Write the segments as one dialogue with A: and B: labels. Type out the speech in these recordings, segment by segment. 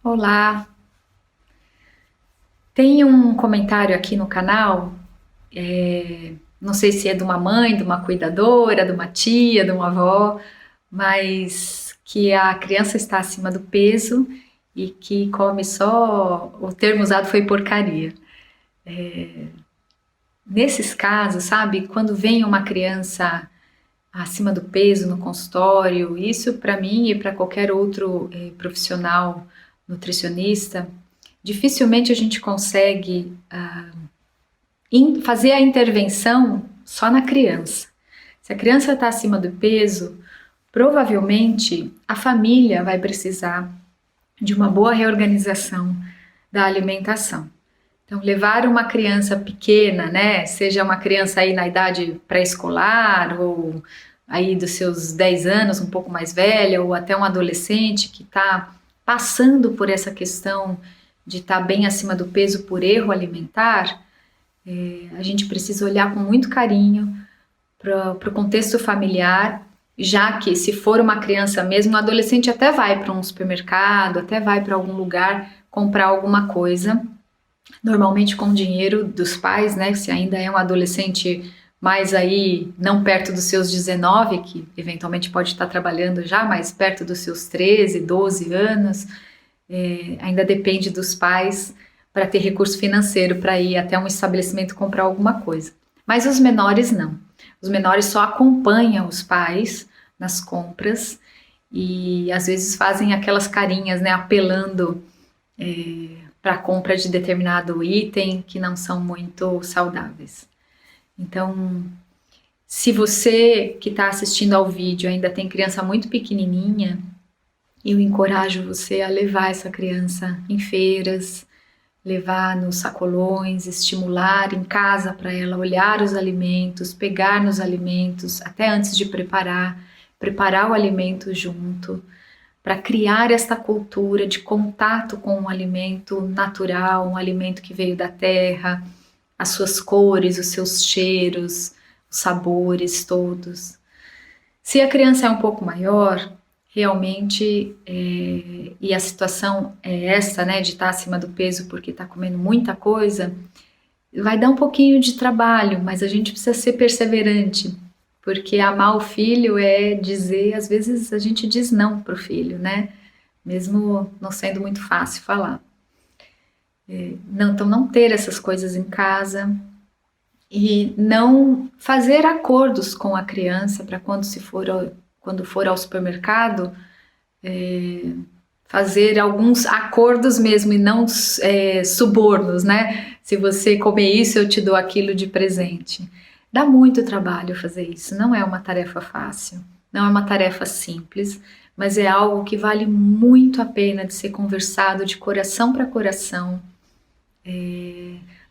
A: Olá, tem um comentário aqui no canal, não sei se é de uma mãe, de uma cuidadora, de uma tia, de uma avó, mas que a criança está acima do peso e que come só, o termo usado foi porcaria. Nesses casos, sabe, quando vem uma criança acima do peso no consultório, isso para mim e para qualquer outro profissional nutricionista, dificilmente a gente consegue fazer a intervenção só na criança. Se a criança está acima do peso, provavelmente a família vai precisar de uma boa reorganização da alimentação. Então, levar uma criança pequena, né, seja uma criança aí na idade pré-escolar ou aí dos seus 10 anos, um pouco mais velha, ou até um adolescente que está passando por essa questão de estar bem acima do peso por erro alimentar, a gente precisa olhar com muito carinho para o contexto familiar, já que se for uma criança mesmo, um adolescente até vai para um supermercado, até vai para algum lugar comprar alguma coisa, normalmente com dinheiro dos pais, né? Se ainda é um adolescente mais aí, não perto dos seus 19, que eventualmente pode estar trabalhando já, mas perto dos seus 13, 12 anos, ainda depende dos pais para ter recurso financeiro para ir até um estabelecimento comprar alguma coisa. Mas os menores não. Os menores só acompanham os pais nas compras e às vezes fazem aquelas carinhas, né, apelando para a compra de determinado item que não são muito saudáveis. Então, se você que está assistindo ao vídeo ainda tem criança muito pequenininha, eu encorajo você a levar essa criança em feiras, levar nos sacolões, estimular em casa para ela olhar os alimentos, pegar nos alimentos, até antes de preparar o alimento junto, para criar esta cultura de contato com um alimento natural, um alimento que veio da terra, as suas cores, os seus cheiros, os sabores todos. Se a criança é um pouco maior, realmente, e a situação é essa, né, de estar acima do peso porque está comendo muita coisa, vai dar um pouquinho de trabalho, mas a gente precisa ser perseverante, porque amar o filho é dizer, às vezes a gente diz não para o filho, né, mesmo não sendo muito fácil falar. Não, então não ter essas coisas em casa e não fazer acordos com a criança para quando for ao supermercado, fazer alguns acordos mesmo e não subornos, né? Se você comer isso, eu te dou aquilo de presente. Dá muito trabalho fazer isso, não é uma tarefa fácil, não é uma tarefa simples, mas é algo que vale muito a pena de ser conversado de coração para coração,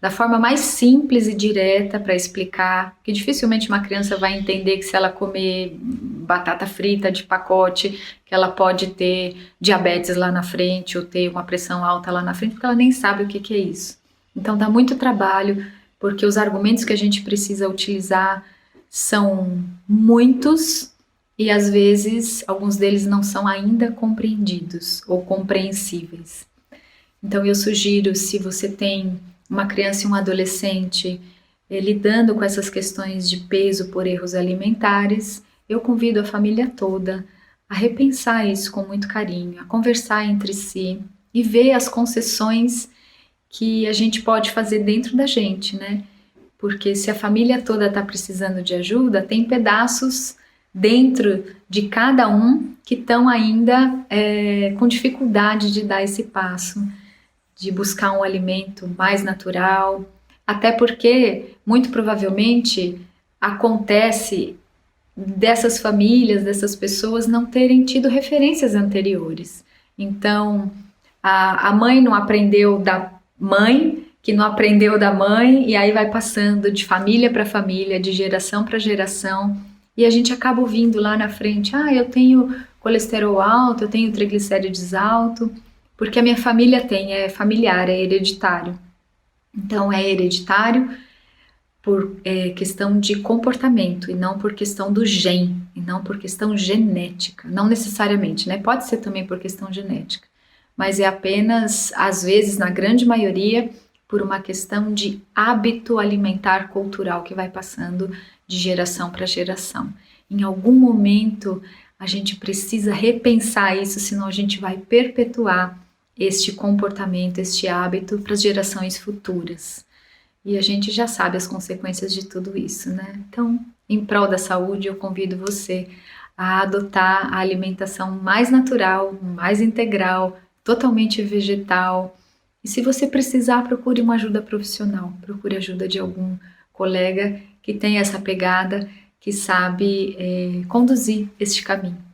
A: da forma mais simples e direta para explicar, que dificilmente uma criança vai entender que se ela comer batata frita de pacote, que ela pode ter diabetes lá na frente ou ter uma pressão alta lá na frente, porque ela nem sabe o que que é isso. Então dá muito trabalho, porque os argumentos que a gente precisa utilizar são muitos e às vezes alguns deles não são ainda compreendidos ou compreensíveis. Então eu sugiro, se você tem uma criança e um adolescente lidando com essas questões de peso por erros alimentares, eu convido a família toda a repensar isso com muito carinho, a conversar entre si e ver as concessões que a gente pode fazer dentro da gente, né? Porque se a família toda está precisando de ajuda, tem pedaços dentro de cada um que estão ainda com dificuldade de dar esse passo, de buscar um alimento mais natural, até porque, muito provavelmente, acontece dessas famílias, dessas pessoas não terem tido referências anteriores. Então, a mãe não aprendeu da mãe, que não aprendeu da mãe, e aí vai passando de família para família, de geração para geração, e a gente acaba ouvindo lá na frente, eu tenho colesterol alto, eu tenho triglicérides alto, porque a minha família tem, é familiar, é hereditário. Então, é hereditário por questão de comportamento e não por questão do e não por questão genética. Não necessariamente, né? Pode ser também por questão genética, mas é apenas, às vezes, na grande maioria, por uma questão de hábito alimentar cultural que vai passando de geração para geração. Em algum momento a gente precisa repensar isso, senão a gente vai perpetuar este comportamento, este hábito para as gerações futuras. E a gente já sabe as consequências de tudo isso, né? Então, em prol da saúde, eu convido você a adotar a alimentação mais natural, mais integral, totalmente vegetal. E se você precisar, procure uma ajuda profissional, procure ajuda de algum colega que tenha essa pegada, que sabe conduzir este caminho.